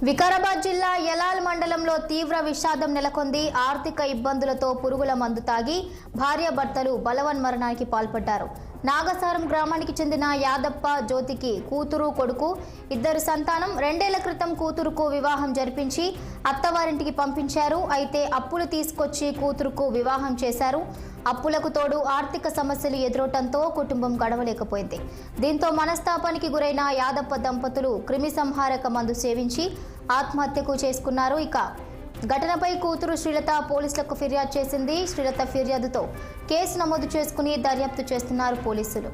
వికారాబాద్ జిల్లా యలాల్ మండలంలో తీవ్ర విషాదం నెలకొంది. ఆర్థిక ఇబ్బందులతో పురుగుల మందు తాగి భార్యాభర్తలు బలవన్మరణానికి పాల్పడ్డారు. నాగసారం గ్రామానికి చెందిన యాదప్ప జ్యోతికి కూతురు కొడుకు ఇద్దరు సంతానం. 2 ఏళ్ల క్రితం కూతురుకు వివాహం జరిపించి అత్తవారింటికి పంపించారు. అయితే అప్పులు తీసుకొచ్చి కూతురుకు వివాహం చేశారు. అప్పులకు తోడు ఆర్థిక సమస్యలు ఎదురవడంతో కుటుంబం గడవలేకపోయింది. దీంతో మనస్తాపానికి గురైన యాదప్ప దంపతులు క్రిమి సంహారక మందు సేవించి ఆత్మహత్యకు చేసుకున్నారు. ఇక ఘటనపై కూతురు శ్రీలత పోలీసులకు ఫిర్యాదు చేసింది. శ్రీలత ఫిర్యాదుతో కేసు నమోదు చేసుకుని దర్యాప్తు చేస్తున్నారు పోలీసులు.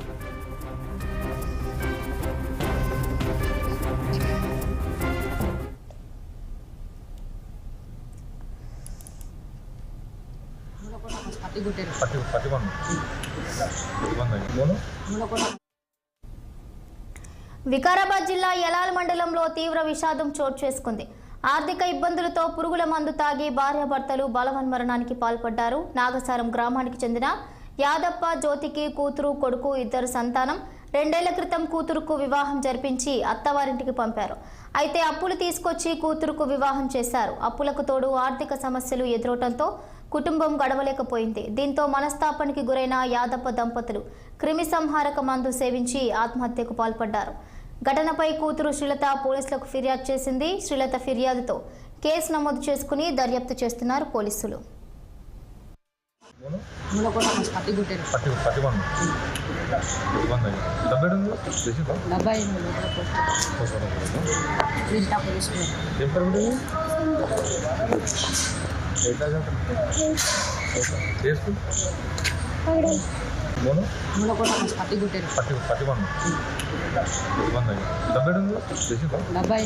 వికారాబాద్ జిల్లా యలాల్ మండలంలో తీవ్ర విషాదం చోటు చేసుకుంది. ఆర్థిక ఇబ్బందులతో పురుగుల మందు తాగి భార్యాభర్తలు బలవన్మరణానికి పాల్పడ్డారు. నాగసారం గ్రామానికి చెందిన యాదప్ప జ్యోతికి కూతురు కొడుకు ఇద్దరు సంతానం. 2 ఏళ్ల క్రితం కూతురుకు వివాహం జరిపించి అత్తవారింటికి పంపారు. అయితే అప్పులు తీసుకొచ్చి కూతురుకు వివాహం చేశారు. అప్పులకు తోడు ఆర్థిక సమస్యలు ఎదురవడంతో కుటుంబం గడవలేకపోయింది. దీంతో మనస్తాపానికి గురైన యాదప్ప దంపతులు క్రిమి సంహారక మందు సేవించి ఆత్మహత్యకు పాల్పడ్డారు. ఘటనపై కూతురు శ్రీలత పోలీసులకు ఫిర్యాదు చేసింది. శ్రీలత ఫిర్యాదుతో కేసు నమోదు చేసుకుని దర్యాప్తు చేస్తున్నారు పోలీసులు. డబ్బా